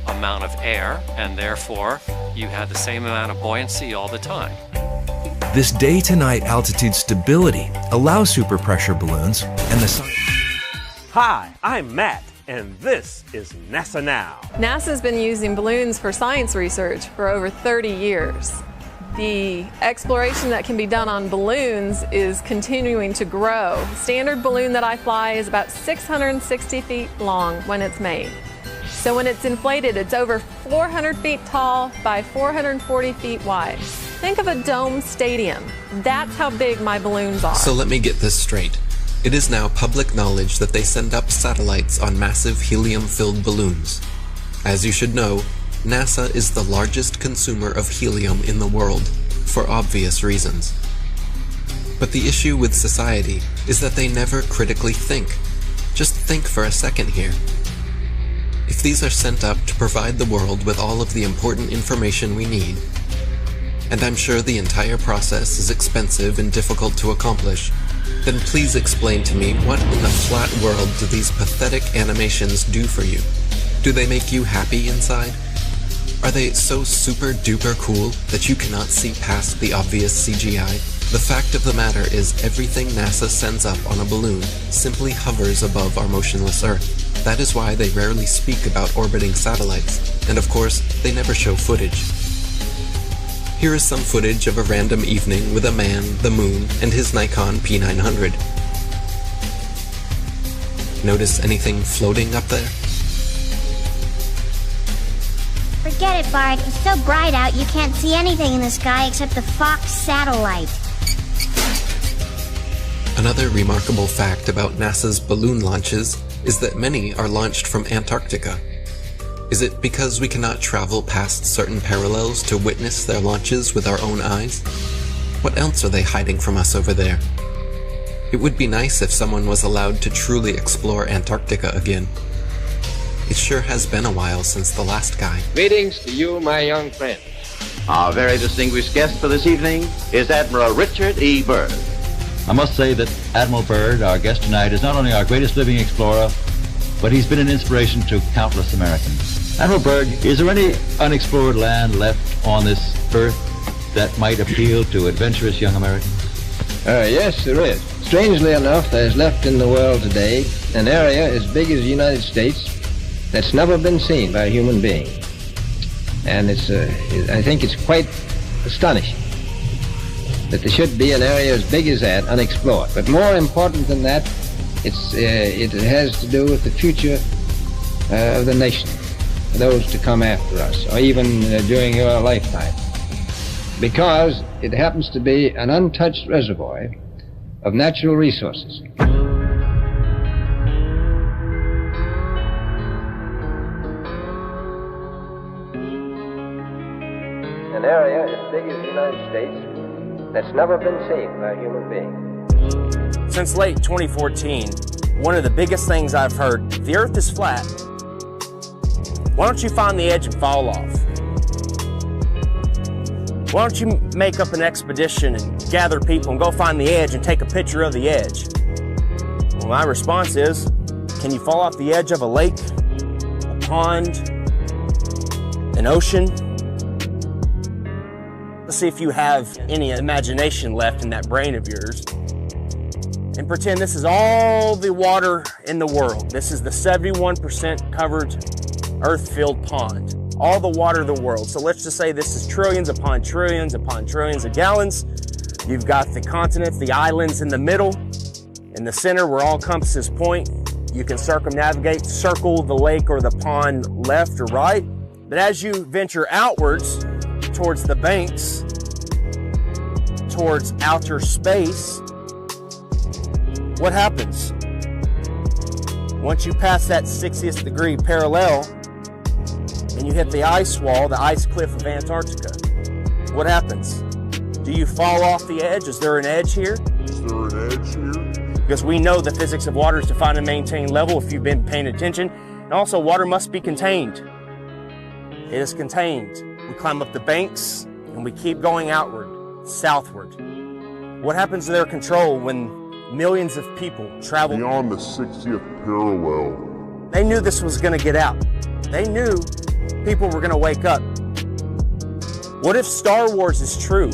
amount of air, and therefore you have the same amount of buoyancy all the time. This day-to-night altitude stability allows super pressure balloons and the sun. Hi, I'm Matt, and this is NASA Now. NASA's been using balloons for science research for over 30 years. The exploration that can be done on balloons is continuing to grow. The standard balloon that I fly is about 660 feet long when it's made. So when it's inflated, it's over 400 feet tall by 440 feet wide. Think of a dome stadium. That's how big my balloons are. So let me get this straight. It is now public knowledge that they send up satellites on massive helium-filled balloons. As you should know, NASA is the largest consumer of helium in the world, for obvious reasons. But the issue with society is that they never critically think. Just think for a second here. If these are sent up to provide the world with all of the important information we need, and I'm sure the entire process is expensive and difficult to accomplish, then please explain to me what in the flat world do these pathetic animations do for you? Do they make you happy inside? Are they so super duper cool that you cannot see past the obvious CGI? The fact of the matter is everything NASA sends up on a balloon simply hovers above our motionless Earth. That is why they rarely speak about orbiting satellites, and of course, they never show footage. Here is some footage of a random evening with a man, the moon, and his Nikon P900. Notice anything floating up there? Forget it, Bart. It's so bright out you can't see anything in the sky except the Fox satellite. Another remarkable fact about NASA's balloon launches is that many are launched from Antarctica. Is it because we cannot travel past certain parallels to witness their launches with our own eyes? What else are they hiding from us over there? It would be nice if someone was allowed to truly explore Antarctica again. It sure has been a while since the last guy. Greetings to you, my young friend. Our very distinguished guest for this evening is Admiral Richard E. Byrd. I must say that Admiral Byrd, our guest tonight, is not only our greatest living explorer, but he's been an inspiration to countless Americans. Admiral Byrd, is there any unexplored land left on this earth that might appeal to adventurous young Americans? Yes, there is. Strangely enough, there's left in the world today an area as big as the United States that's never been seen by a human being. And I think it's quite astonishing that there should be an area as big as that unexplored. But more important than that, it has to do with the future of the nation, those to come after us, or even during your lifetime. Because it happens to be an untouched reservoir of natural resources. An area as big as the United States that's never been seen by a human being. Since late 2014, one of the biggest things I've heard, the earth is flat. Why don't you find the edge and fall off? Why don't you make up an expedition and gather people and go find the edge and take a picture of the edge? Well, my response is, can you fall off the edge of a lake, a pond, an ocean? Let's see if you have any imagination left in that brain of yours. And pretend this is all the water in the world. This is the 71% covered earth-filled pond. All the water of the world. So let's just say this is trillions upon trillions upon trillions of gallons. You've got the continents, the islands in the middle. In the center where all compasses point, you can circumnavigate, circle the lake or the pond left or right. But as you venture outwards towards the banks, towards outer space, what happens? Once you pass that 60th degree parallel, and you hit the ice wall, the ice cliff of Antarctica, what happens? Do you fall off the edge? Is there an edge here? Is there an edge here? Because we know the physics of water is to find and maintain level if you've been paying attention. And also, water must be contained. It is contained. We climb up the banks and we keep going outward, southward. What happens to their control when millions of people travel beyond the 60th parallel? They knew this was going to get out. They knew people were going to wake up. What if Star Wars is true?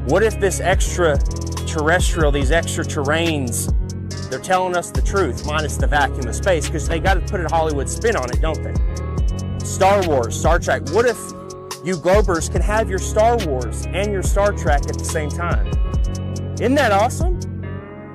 What if this extraterrestrial, these extra terrains, they're telling us the truth, minus the vacuum of space, because they got to put a Hollywood spin on it, don't they? Star Wars, Star Trek. What if you Globers can have your Star Wars and your Star Trek at the same time? Isn't that awesome?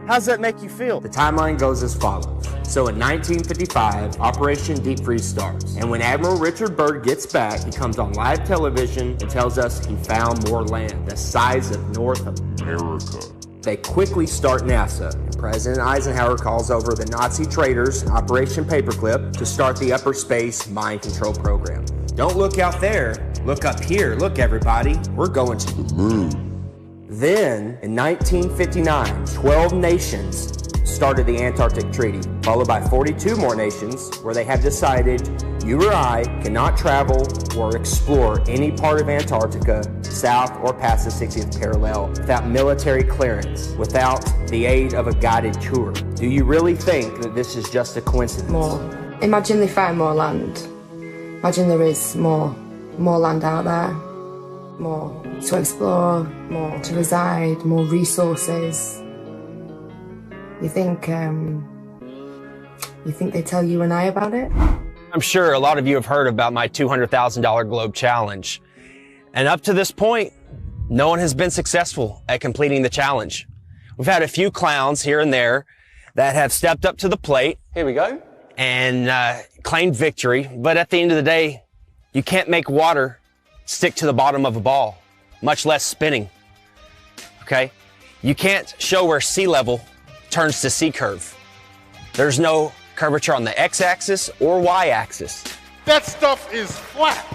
How does that make you feel? The timeline goes as follows. So in 1955, Operation Deep Freeze starts. And when Admiral Richard Byrd gets back, he comes on live television and tells us he found more land, the size of North America. They quickly start NASA. And President Eisenhower calls over the Nazi traitors, Operation Paperclip, to start the upper space mind control program. Don't look out there, look up here. Look, everybody, we're going to the moon. Then, in 1959, 12 nations started the Antarctic Treaty, followed by 42 more nations where they have decided you or I cannot travel or explore any part of Antarctica south or past the 60th parallel without military clearance, without the aid of a guided tour. Do you really think that this is just a coincidence? More. Imagine they find more land. Imagine there is more land out there. More to explore, more to reside, more resources. You think they tell you and I about it? I'm sure a lot of you have heard about my $200,000 globe challenge. And up to this point, no one has been successful at completing the challenge. We've had a few clowns here and there that have stepped up to the plate. Here we go. And claimed victory. But at the end of the day, you can't make water stick to the bottom of a ball, much less spinning. Okay? You can't show where sea level turns to sea curve. There's no curvature on the x-axis or y-axis. That stuff is flat.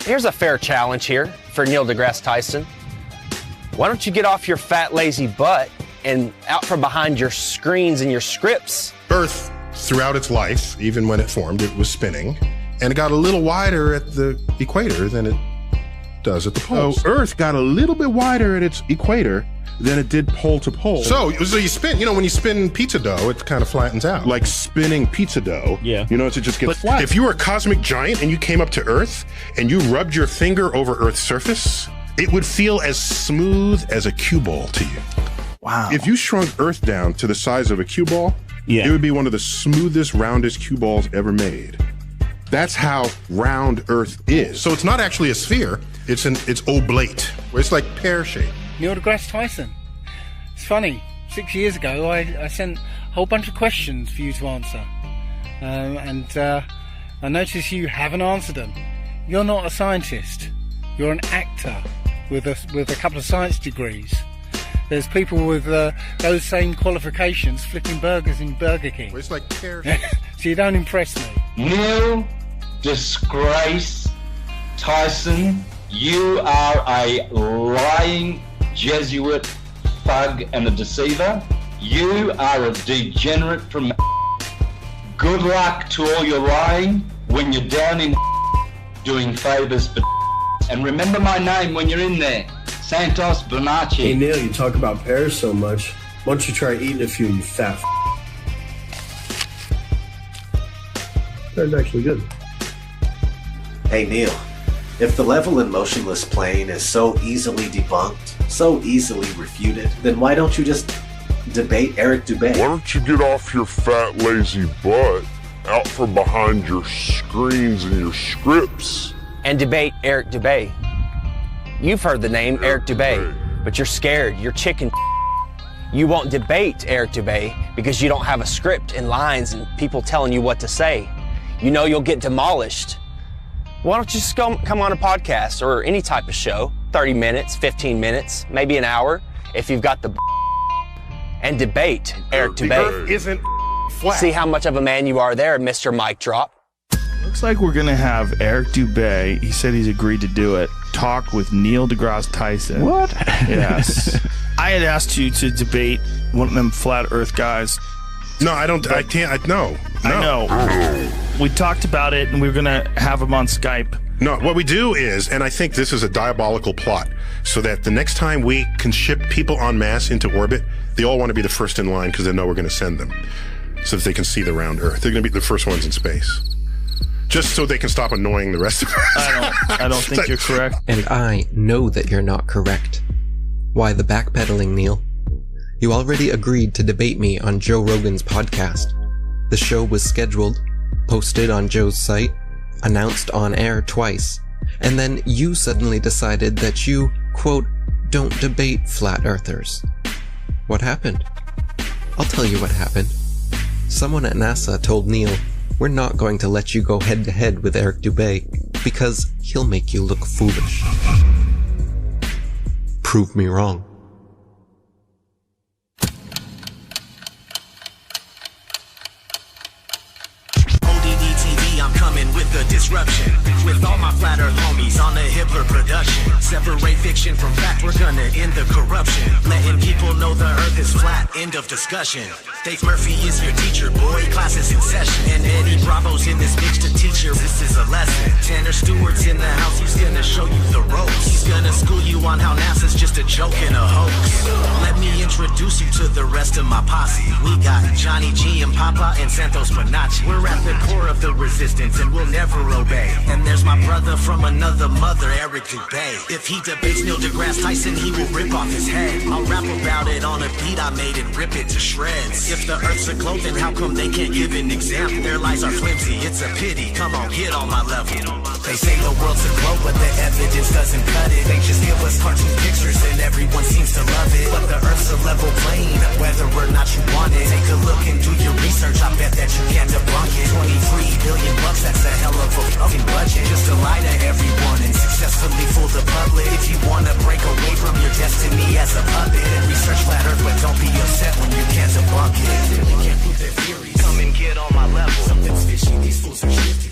Here's a fair challenge here for Neil deGrasse Tyson. Why don't you get off your fat, lazy butt and out from behind your screens and your scripts? Earth, throughout its life, even when it formed, it was spinning, and it got a little wider at the equator than it does at the poles. So Earth got a little bit wider at its equator than it did pole to pole. So you spin, when you spin pizza dough, it kind of flattens out. Like spinning pizza dough. Yeah. It just gets flat. If you were a cosmic giant and you came up to Earth and you rubbed your finger over Earth's surface, it would feel as smooth as a cue ball to you. Wow. If you shrunk Earth down to the size of a cue ball, it would be one of the smoothest, roundest cue balls ever made. That's how round Earth is. So it's not actually a sphere, it's oblate. It's like pear-shaped. Neil deGrasse Tyson. It's funny, 6 years ago I sent a whole bunch of questions for you to answer. And I notice you haven't answered them. You're not a scientist. You're an actor with a couple of science degrees. There's people with those same qualifications flipping burgers in Burger King. It's like pear. So you don't impress me. Neil Disgrace Tyson, you are a lying Jesuit thug and a deceiver. You are a degenerate from. Good luck to all your lying when you're down in doing favors for. And remember my name when you're in there. Santos Bonacci. Hey Neil, you talk about pears so much. Why don't you try eating a few, you fat That's actually good. Hey Neil, if the level and motionless plane is so easily debunked, so easily refuted, then why don't you just debate Eric Dubay? Why don't you get off your fat, lazy butt out from behind your screens and your scripts and debate Eric Dubay? You've heard the name Eric Dubay, but you're scared. You're chicken. You won't debate Eric Dubay because you don't have a script and lines and people telling you what to say. You know you'll get demolished. Why don't you just come on a podcast or any type of show, 30 minutes, 15 minutes, maybe an hour, if you've got the and debate Eric Dubay. The Earth isn't flat. See how much of a man you are there, Mr. Mic Drop. Looks like we're going to have Eric Dubay, he said he's agreed to do it, talk with Neil deGrasse Tyson. What? Yes. I had asked you to debate one of them flat earth guys. No, I can't, no. I know. We talked about it and we were going to have him on Skype. No, what we do is, and I think this is a diabolical plot, so that the next time we can ship people en masse into orbit, they all want to be the first in line because they know we're going to send them, so that they can see the round Earth. They're going to be the first ones in space. Just so they can stop annoying the rest of us. I don't think you're correct. And I know that you're not correct. Why the backpedaling, Neil? You already agreed to debate me on Joe Rogan's podcast. The show was scheduled, posted on Joe's site, announced on air twice, and then you suddenly decided that you, quote, don't debate flat earthers. What happened? I'll tell you what happened. Someone at NASA told Neil, we're not going to let you go head to head with Eric Dubay because he'll make you look foolish. Prove me wrong. I'm coming with the disruption. With all my flat earth homies on the Hitler production. Separate fiction from fact, we're gonna end the corruption. Letting people know the earth is flat, end of discussion. Dave Murphy is your teacher, boy, class is in session. And Eddie Bravo's in this mix to teach you, this is a lesson. Tanner Stewart's in the house, he's gonna show you the ropes. He's gonna school you on how NASA's just a joke and a hoax. Let me introduce you to the rest of my posse. We got Johnny G and Papa and Santos Bonacci. We're at the core of the resistance and we'll never obey. And there's my brother from another mother, Eric Dubay. If he debates Neil deGrasse Tyson, he will rip off his head. I'll rap about it on a beat I made and rip it to shreds. If the earth's a globe, then how come they can't give an example? Their lies are flimsy, it's a pity. Come on, get on my level. They say the world's a globe, but the evidence doesn't cut it. They just give us cartoon pictures and everyone seems to love it. But the earth's a level plane, whether or not you want it. Take a look and do your research, I bet that you can't debunk it. $23 billion, that's a hell of a fucking budget. Just to lie to everyone and successfully fool the public. If you wanna break away from your destiny as a puppet, then research flat earth, but don't be upset when you can't debunk it. They can't prove their theories. Come and get on my level. Something's fishy, these fools are shifty.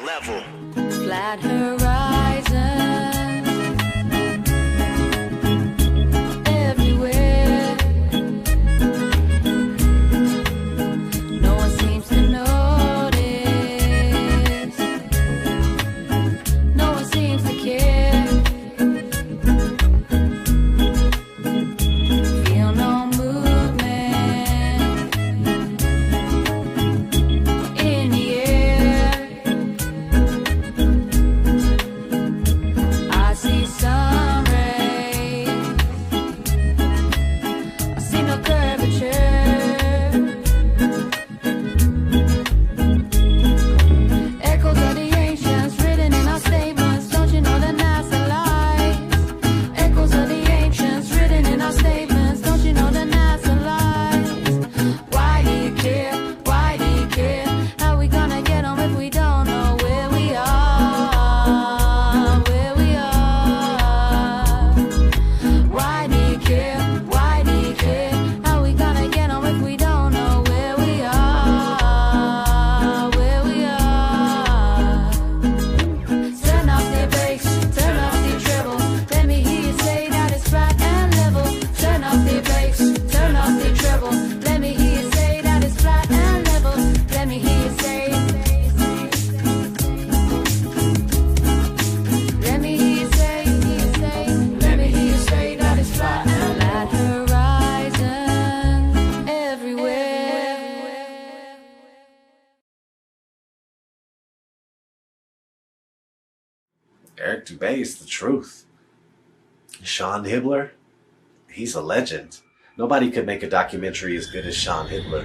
eye level. Flat horizon. Everywhere. No one seems to notice. No one seems to care. Feel no movement in the air. I see sun rays. I see no curvature. Echoes of the ancients written in our statements. Don't you know that NASA lies? Echoes of the ancients written in our statements. Don't you know that NASA lies? Why do you care? Why do you care? How we gonna get home if we don't know where we are? Where we are? Why do you care? Why do you care? How we gonna get home if we don't know where we are? Where we are? Turn off the bass, turn off the treble. Let me hear you say that it's flat and level. Turn off the bass, turn off the treble. Let me hear you say that it's flat and level. Let me hear you say. Let me hear you say. Let me hear you say that it's flat and flat horizon everywhere. Eric Dubay is the truth. Sean Hibbler, he's a legend. Nobody could make a documentary as good as Sean Hibbler.